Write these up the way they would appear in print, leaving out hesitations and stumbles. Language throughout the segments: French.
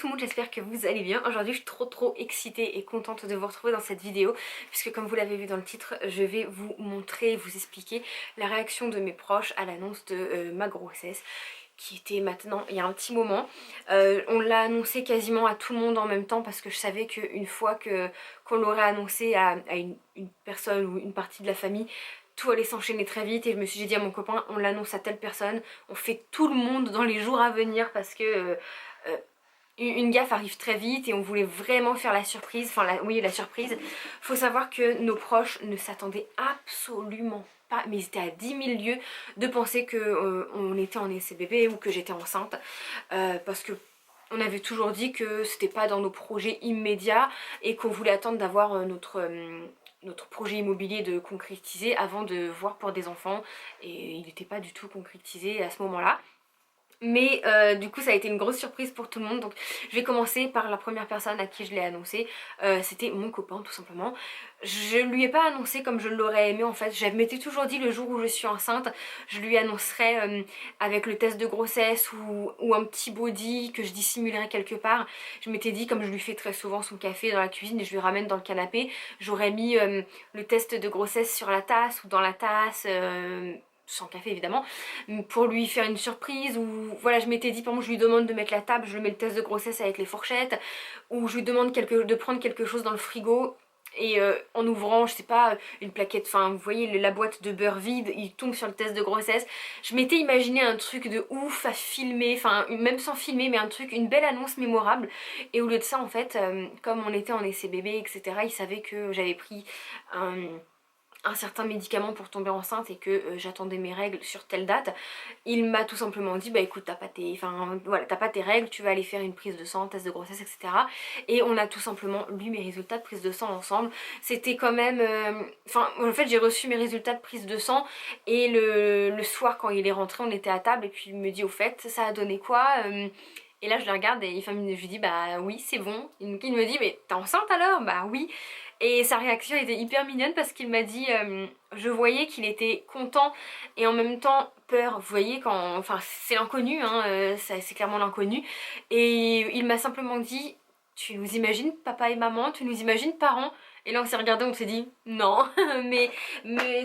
tout le monde, j'espère que vous allez bien. Aujourd'hui je suis trop excitée et contente de vous retrouver dans cette vidéo puisque comme vous l'avez vu dans le titre, je vais vous montrer, vous expliquer la réaction de mes proches à l'annonce de ma grossesse qui était maintenant il y a un petit moment. On l'a annoncé quasiment à tout le monde en même temps parce que je savais qu'une fois qu'on l'aurait annoncé à une personne ou une partie de la famille, tout allait s'enchaîner très vite et j'ai dit à mon copain on l'annonce à telle personne, on fait tout le monde dans les jours à venir parce que une gaffe arrive très vite et on voulait vraiment faire la surprise, enfin oui la surprise. Faut savoir que nos proches ne s'attendaient absolument pas, mais ils étaient à 10 000 lieues de penser que on était en essai bébé ou que j'étais enceinte parce que on avait toujours dit que c'était pas dans nos projets immédiats et qu'on voulait attendre d'avoir notre projet immobilier de concrétiser avant de voir pour des enfants, et il n'était pas du tout concrétisé à ce moment-là. Mais du coup ça a été une grosse surprise pour tout le monde, donc je vais commencer par la première personne à qui je l'ai annoncé. C'était mon copain tout simplement. Je lui ai pas annoncé comme je l'aurais aimé en fait, je m'étais toujours dit le jour où je suis enceinte je lui annoncerai avec le test de grossesse ou un petit body que je dissimulerai quelque part. Je m'étais dit comme je lui fais très souvent son café dans la cuisine et je lui ramène dans le canapé, j'aurais mis le test de grossesse sur la tasse ou dans la tasse, sans café évidemment, pour lui faire une surprise. Ou voilà, je m'étais dit par exemple je lui demande de mettre la table, je lui mets le test de grossesse avec les fourchettes, ou je lui demande de prendre quelque chose dans le frigo et en ouvrant je sais pas une plaquette, enfin vous voyez la boîte de beurre vide, il tombe sur le test de grossesse. Je m'étais imaginé un truc de ouf à filmer, enfin même sans filmer mais un truc, une belle annonce mémorable. Et au lieu de ça en fait, comme on était en essai bébé etc, il savait que j'avais pris un certain médicament pour tomber enceinte et que j'attendais mes règles sur telle date. Il m'a tout simplement dit bah écoute t'as pas tes règles, tu vas aller faire une prise de sang, test de grossesse etc. Et on a tout simplement lu mes résultats de prise de sang ensemble. C'était quand même en fait j'ai reçu mes résultats de prise de sang et le soir quand il est rentré on était à table et puis il me dit au fait ça a donné quoi et là je le regarde et enfin, je lui dis bah oui c'est bon. Il me dit mais t'es enceinte alors? Bah oui. Et sa réaction était hyper mignonne parce qu'il m'a dit, je voyais qu'il était content et en même temps peur. Vous voyez quand, enfin c'est l'inconnu, hein, c'est clairement l'inconnu. Et il m'a simplement dit, tu nous imagines papa et maman, tu nous imagines parents? Et là on s'est regardé, on s'est dit non, mais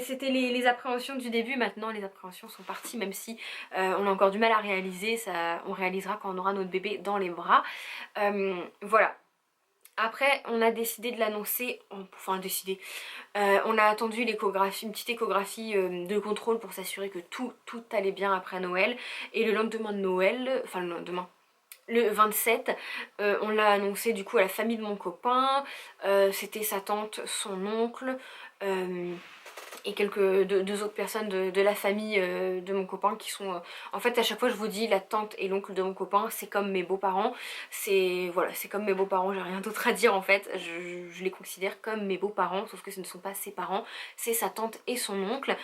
c'était les appréhensions du début. Maintenant les appréhensions sont parties, même si on a encore du mal à réaliser, ça, on réalisera quand on aura notre bébé dans les bras. Voilà. Après, on a décidé de l'annoncer, enfin décidé, on a attendu l'échographie, une petite échographie de contrôle pour s'assurer que tout allait bien après Noël. Et le lendemain de Noël, enfin le lendemain, le 27, on l'a annoncé du coup à la famille de mon copain, c'était sa tante, son oncle, et deux autres personnes de la famille de mon copain qui sont en fait à chaque fois je vous dis la tante et l'oncle de mon copain c'est comme mes beaux-parents, c'est voilà, c'est comme mes beaux-parents, j'ai rien d'autre à dire en fait, je les considère comme mes beaux-parents sauf que ce ne sont pas ses parents, c'est sa tante et son oncle.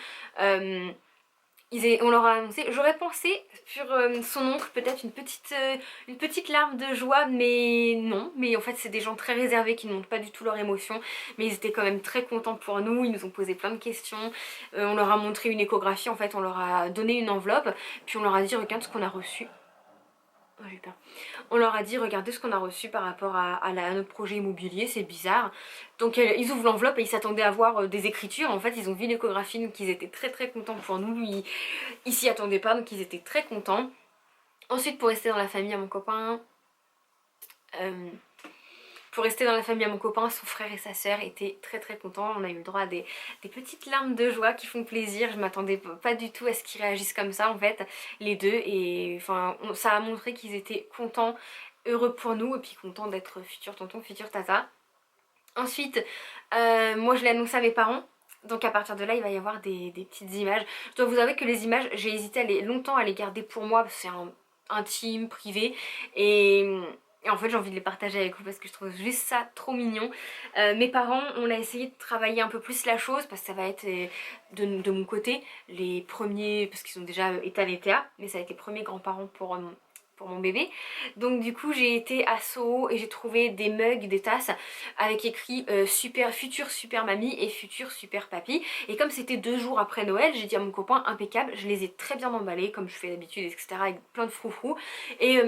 On leur a annoncé, j'aurais pensé sur son oncle peut-être une petite larme de joie, mais non, mais en fait c'est des gens très réservés qui ne montrent pas du tout leur émotion, mais ils étaient quand même très contents pour nous, ils nous ont posé plein de questions, on leur a montré une échographie, en fait on leur a donné une enveloppe, puis on leur a dit regarde ce qu'on a reçu. Oh, j'ai peur. On leur a dit regardez ce qu'on a reçu par rapport à notre projet immobilier, c'est bizarre. Donc ils ouvrent l'enveloppe et ils s'attendaient à voir des écritures. En fait ils ont vu l'échographie donc ils étaient très contents pour nous. Ils s'y attendaient pas donc ils étaient très contents. Ensuite pour rester dans la famille à mon copain, son frère et sa sœur étaient très contents. On a eu le droit à des petites larmes de joie qui font plaisir. Je m'attendais pas du tout à ce qu'ils réagissent comme ça en fait, les deux. Et enfin, ça a montré qu'ils étaient contents, heureux pour nous et puis contents d'être futur tonton, futur tata. Ensuite, moi je l'ai annoncé à mes parents. Donc à partir de là il va y avoir des petites images. Je dois vous avouer que les images j'ai hésité longtemps à les garder pour moi parce que c'est intime, privé et en fait j'ai envie de les partager avec vous parce que je trouve juste ça trop mignon. Mes parents on a essayé de travailler un peu plus la chose parce que ça va être de mon côté les premiers, parce qu'ils ont déjà été à mais ça va être les premiers grands-parents pour mon bébé. Donc du coup j'ai été à Soho et j'ai trouvé des mugs, des tasses avec écrit futur super mamie et futur super papy. Et comme c'était 2 jours après Noël, j'ai dit à mon copain impeccable, je les ai très bien emballés comme je fais d'habitude etc avec plein de froufrous. Et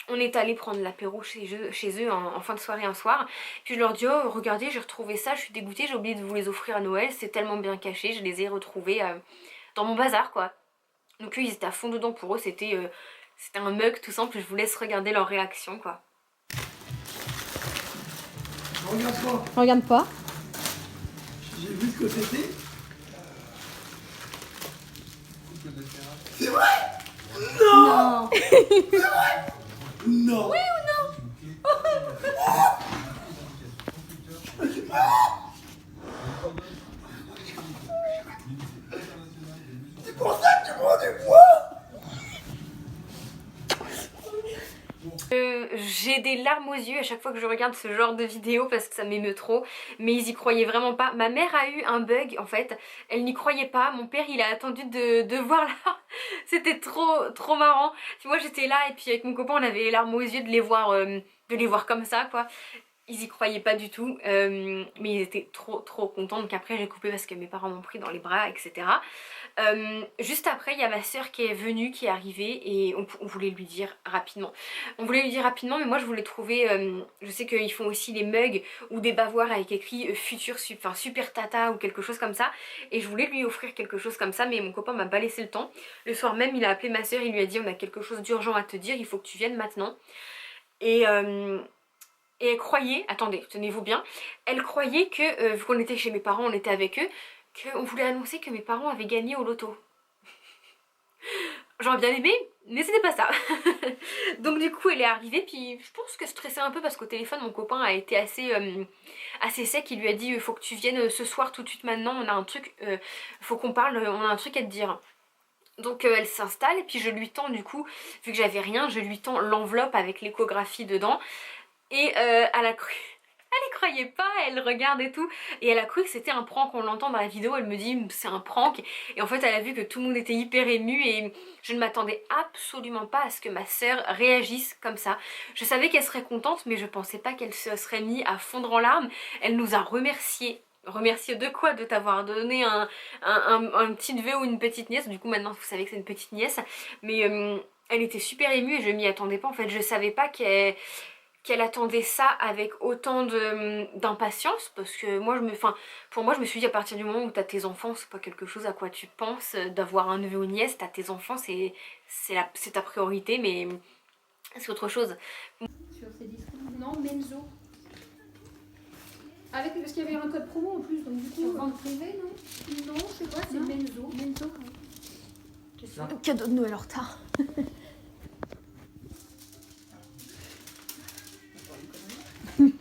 On est allé prendre l'apéro chez eux en fin de soirée un soir. Puis je leur dis oh regardez j'ai retrouvé ça, je suis dégoûtée, j'ai oublié de vous les offrir à Noël, c'est tellement bien caché, je les ai retrouvés dans mon bazar quoi. Donc eux ils étaient à fond dedans, pour eux c'était un mug tout simple, je vous laisse regarder leur réaction quoi. Regarde quoi? Regarde quoi? J'ai vu ce que c'était. C'est vrai? Non. Non. Oui ou non? C'est pour ça que tu prends du poids. J'ai des larmes aux yeux à chaque fois que je regarde ce genre de vidéo parce que ça m'émeut trop, mais ils y croyaient vraiment pas. Ma mère a eu un bug en fait, elle n'y croyait pas, mon père il a attendu de voir là, c'était trop marrant. Puis moi j'étais là et puis avec mon copain on avait les larmes aux yeux de les voir comme ça quoi. Ils y croyaient pas du tout, mais ils étaient trop contents. Donc après j'ai coupé parce que mes parents m'ont pris dans les bras, etc. Juste après il y a ma soeur qui est venue, qui est arrivée et on voulait lui dire rapidement. On voulait lui dire rapidement mais moi je voulais trouver, je sais qu'ils font aussi des mugs ou des bavoirs avec écrit futur, enfin super tata ou quelque chose comme ça. Et je voulais lui offrir quelque chose comme ça mais mon copain m'a pas laissé le temps. Le soir même il a appelé ma soeur, il lui a dit on a quelque chose d'urgent à te dire, il faut que tu viennes maintenant. Et elle croyait, attendez, tenez-vous bien, elle croyait que, vu qu'on était chez mes parents, on était avec eux, qu'on voulait annoncer que mes parents avaient gagné au loto. J'aurais bien aimé, mais c'était pas ça. Donc du coup elle est arrivée, puis je pense que stressée un peu parce qu'au téléphone mon copain a été assez sec, il lui a dit faut que tu viennes ce soir tout de suite maintenant, on a un truc, faut qu'on parle, on a un truc à te dire. Donc elle s'installe et puis je lui tends du coup, vu que j'avais rien, je lui tends l'enveloppe avec l'échographie dedans. Et elle a cru, elle y croyait pas, elle regarde et tout, et elle a cru que c'était un prank, on l'entend dans la vidéo, elle me dit c'est un prank, et en fait elle a vu que tout le monde était hyper ému et je ne m'attendais absolument pas à ce que ma soeur réagisse comme ça. Je savais qu'elle serait contente mais je pensais pas qu'elle se serait mise à fondre en larmes. Elle nous a remercié. Remercier de quoi? De t'avoir donné un petit neveu ou une petite nièce, du coup maintenant vous savez que c'est une petite nièce, mais elle était super émue et je m'y attendais pas en fait, je savais pas qu'elle attendait ça avec autant d'impatience parce que moi pour moi je me suis dit à partir du moment où t'as tes enfants c'est pas quelque chose à quoi tu penses d'avoir un neveu ou une nièce, t'as tes enfants c'est ta priorité mais c'est autre chose. Sur ces disques, non, Menzo. Parce qu'il y avait un code promo en plus, donc du coup... Sur vente privée, non? Non, je sais pas, c'est Menzo. Menzo, ouais. Cadeau de Noël en retard.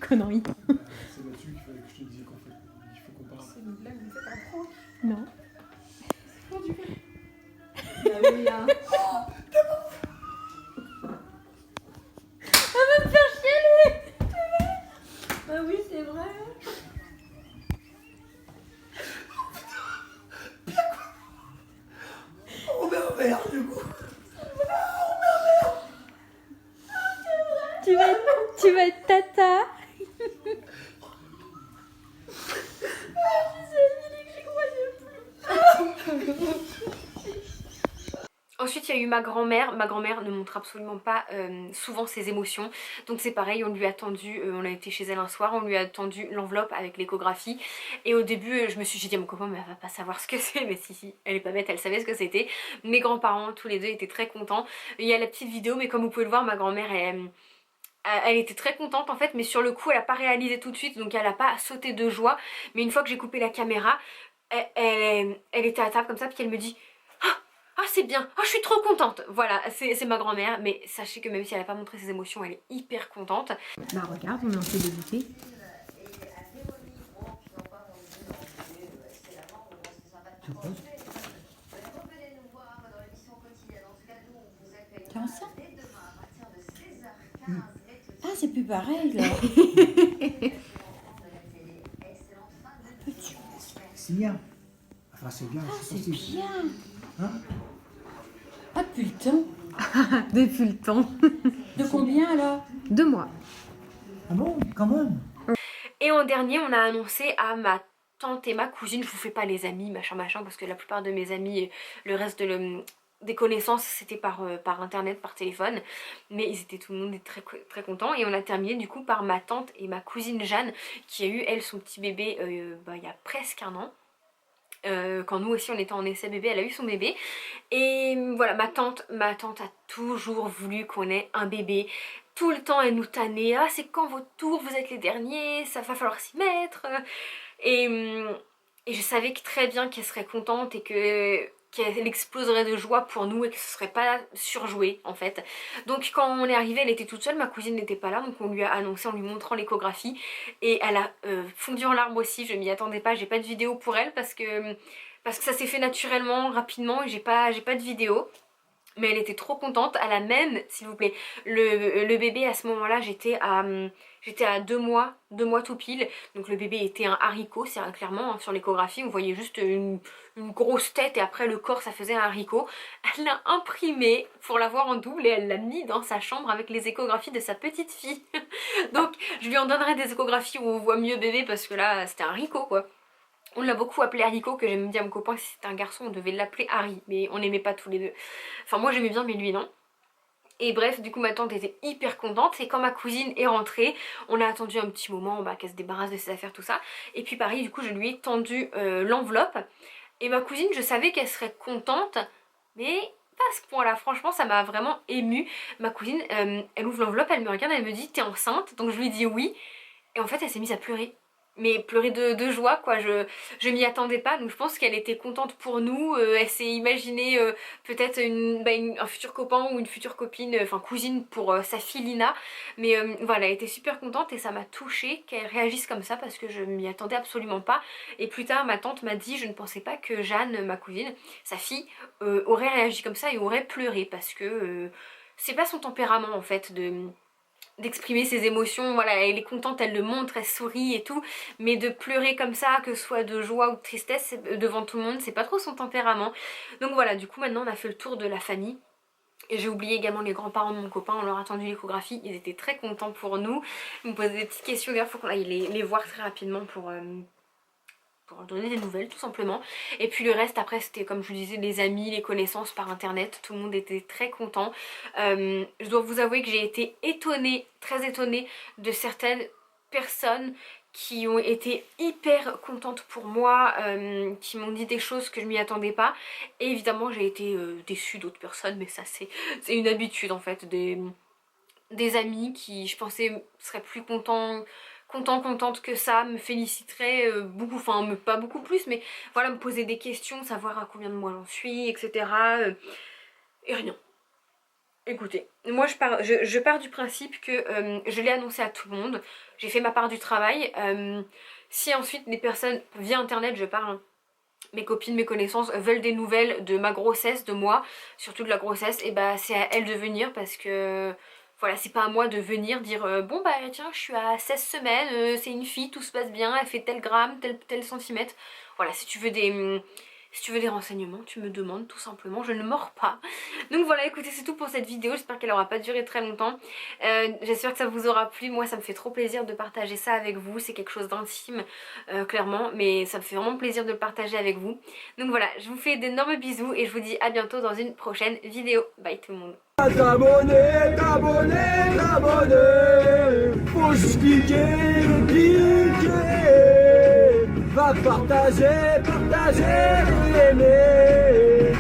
Connerie. C'est là-dessus qu'il fallait que je te dise qu'en fait, il faut qu'on parle. C'est une blague, vous faites un prank? Non. C'est pour du coup. Bah oui, hein. Elle va me faire chier lui. Bah oui, c'est vrai. On met un verre du coup. Tu vas être tata. Ensuite il y a eu ma grand-mère ne montre absolument pas souvent ses émotions, donc c'est pareil, on lui a tendu, on a été chez elle un soir, on lui a tendu l'enveloppe avec l'échographie et au début j'ai dit à mon copain mais elle va pas savoir ce que c'est, mais si, elle est pas bête, elle savait ce que c'était. Mes grands-parents tous les deux étaient très contents, il y a la petite vidéo mais comme vous pouvez le voir ma grand-mère elle était très contente en fait, mais sur le coup elle a pas réalisé tout de suite, donc elle a pas sauté de joie, mais une fois que j'ai coupé la caméra elle était à table comme ça puis elle me dit ah c'est bien, ah je suis trop contente. Voilà, c'est ma grand-mère, mais sachez que même si elle n'a pas montré ses émotions, elle est hyper contente. Bah regarde, on est en train de goûter. T'es enceinte? Ah, c'est plus pareil là. C'est bien. Enfin, c'est bien. Ah, c'est bien. Hein? Ah, depuis le temps. Depuis le temps. De combien alors? 2 mois. Ah bon, quand même. Et en dernier, on a annoncé à ma tante et ma cousine, je vous fais pas les amis, machin, parce que la plupart de mes amis, le reste des connaissances, c'était par internet, par téléphone, mais ils étaient, tout le monde est très, très content. Et on a terminé du coup par ma tante et ma cousine Jeanne, qui a eu elle son petit bébé il y a presque un an. Quand nous aussi on était en essai bébé, elle a eu son bébé. Et voilà, ma tante a toujours voulu qu'on ait un bébé. Tout le temps elle nous tannait, ah c'est quand votre tour, vous êtes les derniers, ça va falloir s'y mettre. Et je savais que très bien qu'elle serait contente et qu'elle exploserait de joie pour nous et que ce serait pas surjoué en fait. Donc quand on est arrivé, elle était toute seule, ma cousine n'était pas là, donc on lui a annoncé en lui montrant l'échographie et elle a fondu en larmes aussi. Je m'y attendais pas, j'ai pas de vidéo pour elle parce que ça s'est fait naturellement, rapidement, et j'ai pas de vidéo. Mais elle était trop contente. Elle a même, s'il vous plaît, le bébé à ce moment là, j'étais à 2 mois tout pile. Donc le bébé était un haricot, c'est clairement, hein, sur l'échographie on voyait juste une grosse tête et après le corps ça faisait un haricot. Elle l'a imprimé pour l'avoir en double et elle l'a mis dans sa chambre avec les échographies de sa petite fille. Donc je lui en donnerai des échographies où on voit mieux bébé parce que là c'était un haricot quoi. On l'a beaucoup appelé Haricot, que j'aimais bien mon copain, si c'était un garçon on devait l'appeler Harry, mais on n'aimait pas tous les deux. Enfin moi j'aimais bien mais lui non. Et bref, du coup ma tante était hyper contente et quand ma cousine est rentrée, on a attendu un petit moment qu'elle se débarrasse de ses affaires, tout ça. Et puis pareil, du coup je lui ai tendu l'enveloppe et ma cousine, je savais qu'elle serait contente, mais pas à ce point-là, franchement ça m'a vraiment émue. Ma cousine, elle ouvre l'enveloppe, elle me regarde, elle me dit t'es enceinte? Donc je lui dis oui et en fait elle s'est mise à pleurer. Mais pleurer de joie quoi, je m'y attendais pas, donc je pense qu'elle était contente pour nous. Elle s'est imaginé peut-être un futur copain ou une future copine, enfin cousine pour sa fille Lina. Mais voilà, elle était super contente et ça m'a touchée qu'elle réagisse comme ça parce que je m'y attendais absolument pas. Et plus tard ma tante m'a dit, je ne pensais pas que Jeanne, ma cousine, sa fille, aurait réagi comme ça et aurait pleuré parce que c'est pas son tempérament en fait d'exprimer ses émotions. Voilà, elle est contente, elle le montre, elle sourit et tout, mais de pleurer comme ça, que ce soit de joie ou de tristesse devant tout le monde, c'est pas trop son tempérament. Donc voilà, du coup maintenant on a fait le tour de la famille. Et j'ai oublié également les grands-parents de mon copain, on leur a tendu l'échographie, ils étaient très contents pour nous. Ils me posaient des petites questions, d'ailleurs faut qu'on aille les voir très rapidement pour donner des nouvelles tout simplement. Et puis le reste après c'était comme je vous disais les amis, les connaissances par internet, tout le monde était très content. Je dois vous avouer que j'ai été étonnée, très étonnée de certaines personnes qui ont été hyper contentes pour moi, qui m'ont dit des choses que je m'y attendais pas. Et évidemment j'ai été déçue d'autres personnes, mais ça c'est une habitude en fait, des amis qui je pensais seraient plus contente que ça, me féliciterait beaucoup, enfin pas beaucoup plus, mais voilà, me poser des questions, savoir à combien de mois j'en suis, etc. Et rien. Écoutez, moi je pars du principe que je l'ai annoncé à tout le monde, j'ai fait ma part du travail. Si ensuite les personnes, via internet je parle, mes copines, mes connaissances veulent des nouvelles de ma grossesse, de moi, surtout de la grossesse, et bah c'est à elles de venir parce que... Voilà, c'est pas à moi de venir dire bon bah tiens je suis à 16 semaines, c'est une fille, tout se passe bien, elle fait tel gramme, tel centimètre. Voilà, si tu veux des renseignements, tu me demandes tout simplement, je ne mords pas. Donc voilà, écoutez, c'est tout pour cette vidéo, j'espère qu'elle aura pas duré très longtemps. J'espère que ça vous aura plu, moi ça me fait trop plaisir de partager ça avec vous, c'est quelque chose d'intime clairement, mais ça me fait vraiment plaisir de le partager avec vous. Donc voilà, je vous fais d'énormes bisous et je vous dis à bientôt dans une prochaine vidéo. Bye tout le monde. T'abonner, faut juste cliquer, va partager, aimer.